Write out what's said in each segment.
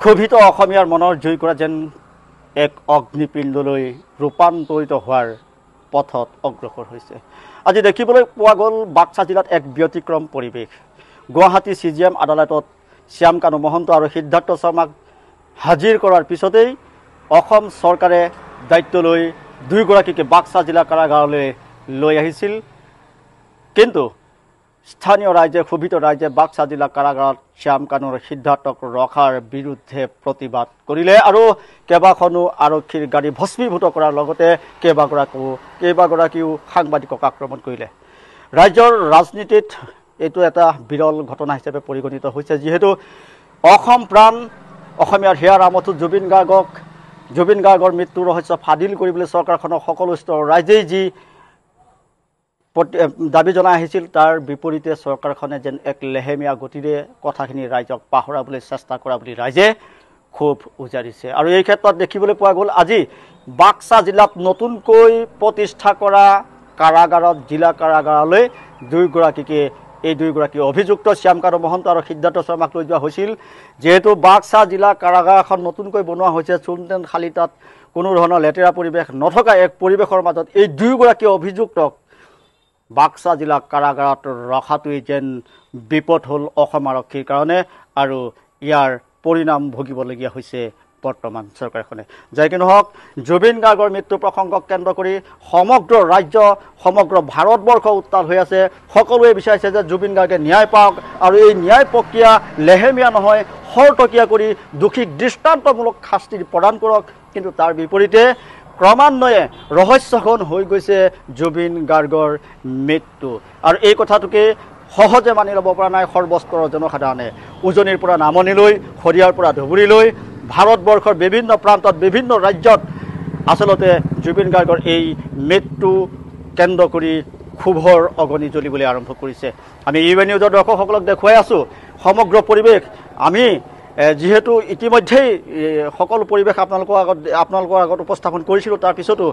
ক্ষোভিত অসমীয়াৰ মনৰ জুইকুৰা যেন এক অগ্নিপিণ্ডলৈ ৰূপান্তৰিত হোৱাৰ পথত অগ্ৰসৰ হৈছে। আজি দেখিবলৈ পোৱা গ'ল বাক্সা জিলাত এক ব্যতিক্ৰম পৰিৱেশ। গুৱাহাটী CGM আদালতত শ্যাম কানু মহন্ত আৰু সিদ্ধাৰ্থ শৰ্মাক হাজিৰ কৰাৰ পিছতেই অসম চৰকাৰে দায়িত্ব লৈ দুয়োগৰাকীকে বাক্সা জিলা কাৰাগাৰলৈ লৈ আহিছিল। কিন্তু স্থানীয় ৰাইজে ক্ষোভিত ৰাইজে বাক্সা জিলা কাৰাগাৰত শ্যাম কানু আৰু সিদ্ধাৰ্থক ৰখাৰ বিৰুদ্ধে প্ৰতিবাদ কৰিলে আৰু কেইবাখনো আৰক্ষীৰ গাড়ী ভস্মীভূত কৰাৰ লগতে কেইবাগৰাকীও সাংবাদিকক আক্ৰমণ কৰিলে। ৰাজ্যৰ ৰাজনীতিত এইটো এটা বিৰল ঘটনা হিচাপে পৰিগণিত হৈছে, যিহেতু অসম প্ৰাণ অসমীয়াৰ হিয়াৰ আমঠু জুবিন গাৰ্গৰ মৃত্যুৰ ৰহস্য ফাদিল কৰিবলৈ চৰকাৰখনৰ সকলো স্তৰৰ ৰাইজেই যি দাবী জনাই আহিছিল, তাৰ বিপৰীতে চৰকাৰখনে যেন এক লেহেমীয়া গতিৰে কথাখিনি ৰাইজক পাহৰাবলৈ চেষ্টা কৰা বুলি ৰাইজে ক্ষোভ উজাৰিছে। আৰু এই ক্ষেত্ৰত দেখিবলৈ পোৱা গ'ল আজি বাক্সা জিলাত নতুনকৈ প্ৰতিষ্ঠা কৰা কাৰাগাৰত জিলা কাৰাগাৰলৈ এই দুয়োগৰাকী অভিযুক্ত শ্যাম কানু মহন্ত আৰু সিদ্ধাৰ্থ শৰ্মাক লৈ যোৱা হৈছিল। যিহেতু বাক্সা জিলা কাৰাগাৰখন নতুনকৈ বনোৱা হৈছে, চূণ খালি তাত কোনো ধৰণৰ লেতেৰা পৰিৱেশ নথকা এক পৰিৱেশৰ মাজত এই দুয়োগৰাকী অভিযুক্তক বাক্সা জিলা কাৰাগাৰত ৰখাটোৱেই যেন বিপদ হ'ল অসম আৰক্ষীৰ কাৰণে, আৰু ইয়াৰ পৰিণাম ভুগিবলগীয়া হৈছে বৰ্তমান চৰকাৰখনে। যাই কি নহওক, জুবিন গাৰ্গৰ মৃত্যু প্ৰসংগক কেন্দ্ৰ কৰি সমগ্ৰ ৰাজ্য সমগ্ৰ ভাৰতবৰ্ষ উত্তাল হৈ আছে। সকলোৱে বিচাৰিছে যে জুবিন গাৰ্গে ন্যায় পাওক, আৰু এই ন্যায় প্ৰক্ৰিয়া লেহেমীয়া নহয়, খৰতকীয়া কৰি দোষীক দৃষ্টান্তমূলক শাস্তি প্ৰদান কৰক। কিন্তু তাৰ বিপৰীতে ক্ৰমান্বয়ে ৰহস্যখন হৈ গৈছে জুবিন গাৰ্গৰ মৃত্যু, আৰু এই কথাটোকে সহজে মানি ল'ব পৰা নাই সৰ্বস্তৰৰ জনসাধাৰণে। উজনিৰ পৰা নামনিলৈ, খৰিয়াৰ পৰা ধুবুৰীলৈ, ভাৰতবৰ্ষৰ বিভিন্ন প্ৰান্তত বিভিন্ন ৰাজ্যত আচলতে জুবিন গাৰ্গৰ এই মৃত্যু কেন্দ্ৰ কৰি ক্ষোভৰ অগ্নি জ্বলিবলৈ আৰম্ভ কৰিছে। আমি ইউ নিউজৰ দৰ্শকসকলক দেখুৱাই আছোঁ সমগ্ৰ পৰিৱেশ। আমি যিহেতু ইতিমধ্যেই সকলো পৰিৱেশ আপোনালোকৰ আগত উপস্থাপন কৰিছিলোঁ, তাৰপিছতো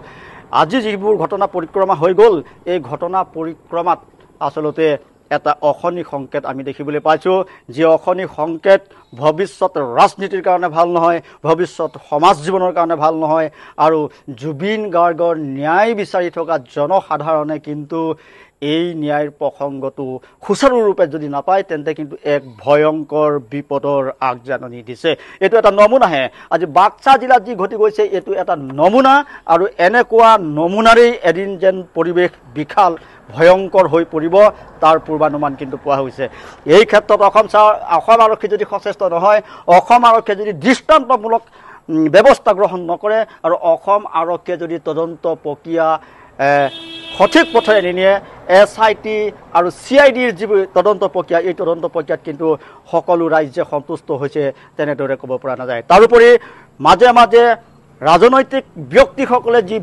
আজি যিবোৰ ঘটনা পৰিক্ৰমা হৈ গ'ল, এই ঘটনা পৰিক্ৰমাত আচলতে এটা অশনি সংকেত আমি দেখিবলৈ পাইছোঁ, যি অশনি সংকেত ভৱিষ্যত ৰাজনীতিৰ কাৰণে ভাল নহয়, ভৱিষ্যত সমাজ জীৱনৰ কাৰণে ভাল নহয়। আৰু জুবিন গাৰ্গৰ ন্যায় বিচাৰি থকা জনসাধাৰণে কিন্তু এই ন্যায়ৰ প্ৰসংগটো সুচাৰুৰূপে যদি নাপায়, তেন্তে কিন্তু এক ভয়ংকৰ বিপদৰ আগজাননী দিছে। এইটো এটা নমুনাহে। আজি বাক্সা জিলাত যি ঘটি গৈছে, এইটো এটা নমুনা, আৰু এনেকুৱা নমুনাৰেই এদিন যেন পৰিৱেশ বিশাল ভয়ংকৰ হৈ পৰিব, তাৰ পূৰ্বানুমান কিন্তু পোৱা হৈছে। এই ক্ষেত্ৰত অসম আৰক্ষী যদি সচেষ্ট নহয়, অসম আৰক্ষীয়ে যদি দৃষ্টান্তমূলক ব্যৱস্থা গ্ৰহণ নকৰে, আৰু অসম আৰক্ষীয়ে যদি তদন্ত প্ৰক্ৰিয়া সঠিক পথেৰে নিনিয়ে, SIT আৰু CIDৰ যিবোৰ তদন্ত প্ৰক্ৰিয়া, এই তদন্ত প্ৰক্ৰিয়াত কিন্তু সকলো ৰাইজে সন্তুষ্ট হৈছে তেনেদৰে ক'ব পৰা নাযায়। তাৰোপৰি মাজে মাজে ৰাজনৈতিক ব্যক্তিসকলে যি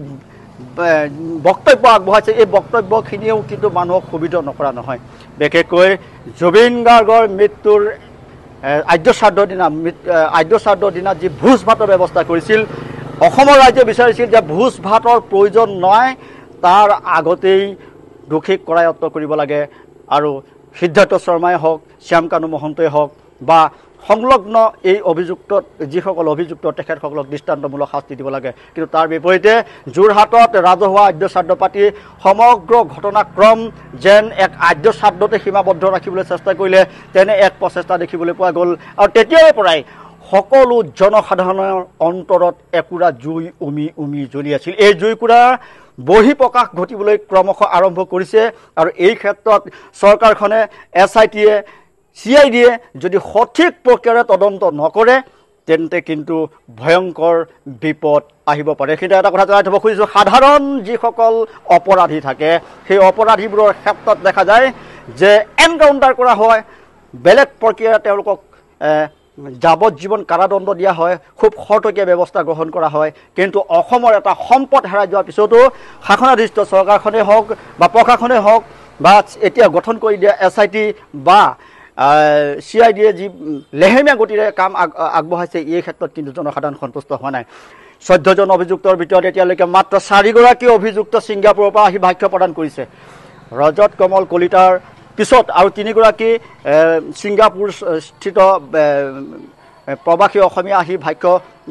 বক্তব্য আগবঢ়াইছে, এই বক্তব্যখিনিয়েও কিন্তু মানুহক ক্ষোভিত নকৰা নহয়। বিশেষকৈ জুবিন গাৰ্গৰ মৃত্যুৰ আদ্য শ্ৰাদ্ধৰ দিনা যি ভোজ ভাতৰ ব্যৱস্থা কৰিছিল, অসমৰ ৰাইজে বিচাৰিছিল যে ভোজ ভাতৰ প্ৰয়োজন নাই, তাৰ আগতেই দোষীক কৰায়ত্ব কৰিব লাগে, আৰু সিদ্ধাৰ্থ শৰ্মাই হওক, শ্যাম কানু মহন্তই হওক, বা সংলগ্ন এই যিসকল অভিযুক্ত তেখেতসকলক দৃষ্টান্তমূলক শাস্তি দিব লাগে। কিন্তু তাৰ বিপৰীতে যোৰহাটত ৰাজহুৱা আদ্য শ্ৰাদ্ধ পাতি সমগ্ৰ ঘটনাক্ৰম যেন এক আদ্য শ্ৰাদ্ধতে সীমাবদ্ধ ৰাখিবলৈ চেষ্টা কৰিলে, তেনে এক প্ৰচেষ্টা দেখিবলৈ পোৱা গ'ল। আৰু তেতিয়াৰে পৰাই সকলো জনসাধাৰণৰ অন্তৰত একুৰা জুই উমি জ্বলি আছিল। এই জুইকুৰাৰ বহিঃপ্ৰকাশ ঘটিবলৈ ক্ৰমশঃ আৰম্ভ কৰিছে, আৰু এই ক্ষেত্ৰত চৰকাৰখনে SIT CID যদি সঠিক প্ৰক্ৰিয়াৰে তদন্ত নকৰে, তেন্তে কিন্তু ভয়ংকৰ বিপদ আহিব পাৰে। কিন্তু এটা কথা জনাই থ'ব খুজিছোঁ, সাধাৰণ যিসকল অপৰাধী থাকে, সেই অপৰাধীবোৰৰ ক্ষেত্ৰত দেখা যায় যে এনকাউণ্টাৰ কৰা হয়, বেলেগ প্ৰক্ৰিয়াৰে তেওঁলোকক যাৱজ্জীৱন কাৰাদণ্ড দিয়া হয়, খুব খৰতকীয়া ব্যৱস্থা গ্ৰহণ কৰা হয়। কিন্তু অসমৰ এটা সম্পদ হেৰাই যোৱাৰ পিছতো শাসনাধিষ্ঠ চৰকাৰখনেই হওক বা প্ৰশাসনেই হওক, বা এতিয়া গঠন কৰি দিয়া SIT বা CID যি লেহেমীয়া গতিৰে কাম আগবঢ়াইছে, এই ক্ষেত্ৰত কিন্তু জনসাধাৰণ সন্তুষ্ট হোৱা নাই। 14 জন অভিযুক্তৰ ভিতৰত এতিয়ালৈকে মাত্ৰ 4 গৰাকী অভিযুক্ত ছিংগাপুৰৰ পৰা আহি সাক্ষ্য প্ৰদান কৰিছে। ৰজত কমল কলিতাৰ পিছত আৰু 3 গৰাকী ছিংগাপুৰ স্থিত প্ৰবাসী অসমীয়া আহি ভাষ্য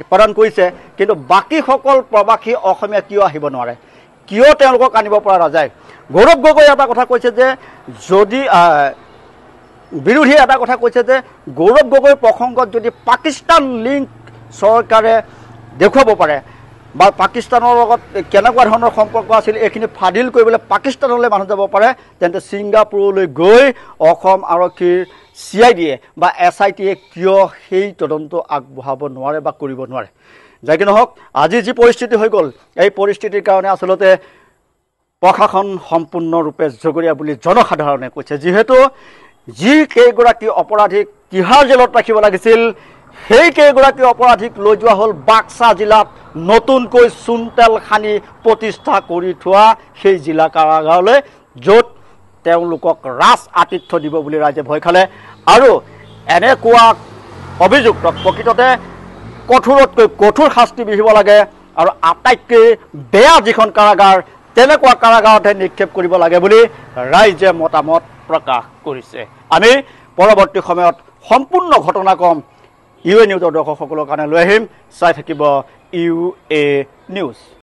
প্ৰদান কৰিছে, কিন্তু বাকীসকল প্ৰবাসী অসমীয়া কিয় আহিব নোৱাৰে, কিয় তেওঁলোকক আনিব পৰা নাযায়? গৌৰৱ গগৈ এটা কথা কৈছে যে যদি বিৰোধীয়ে এটা কথা কৈছে যে গৌৰৱ গগৈৰ প্ৰসংগত যদি পাকিস্তান লিংক চৰকাৰে দেখুৱাব পাৰে বা পাকিস্তানৰ লগত কেনেকুৱা ধৰণৰ সম্পৰ্ক আছিল এইখিনি ফাদিল কৰিবলৈ পাকিস্তানলৈ মানুহ যাব পাৰে, তেন্তে ছিংগাপুৰলৈ গৈ অসম আৰক্ষীৰ CID বা SIT কিয় সেই তদন্ত আগবঢ়াব নোৱাৰে বা কৰিব নোৱাৰে? যাই কি নহওক, আজি যি পৰিস্থিতি হৈ গ'ল, এই পৰিস্থিতিৰ কাৰণে আচলতে প্ৰশাসন সম্পূৰ্ণৰূপে জগৰীয়া বুলি জনসাধাৰণে কৈছে। যিহেতু যি কেইগৰাকী অপৰাধীক তিহাৰ জেলত ৰাখিব লাগিছিল, সেই কেইগৰাকী অপৰাধীক লৈ যোৱা হ'ল বাক্সা জিলাত নতুনকৈ চূণতেল খানি প্ৰতিষ্ঠা কৰি থোৱা সেই জিলা কাৰাগাৰলৈ, য'ত তেওঁলোকক ৰাজ আতিথ্য দিব বুলি ৰাইজে ভয় খালে। আৰু এনেকুৱা অভিযুক্তক প্ৰকৃততে কঠোৰতকৈ কঠোৰ শাস্তি বিহিব লাগে, আৰু আটাইতকৈ বেয়া যিখন কাৰাগাৰ তেনেকুৱা কাৰাগাৰতহে নিক্ষেপ কৰিব লাগে বুলি ৰাইজে মতামত প্ৰকাশ কৰিছে। আমি পৰৱৰ্তী সময়ত সম্পূৰ্ণ ঘটনাক্ৰম UA নিউজৰ দৰ্শকসকলৰ কাৰণে লৈ আহিম। চাই থাকিব UA নিউজ।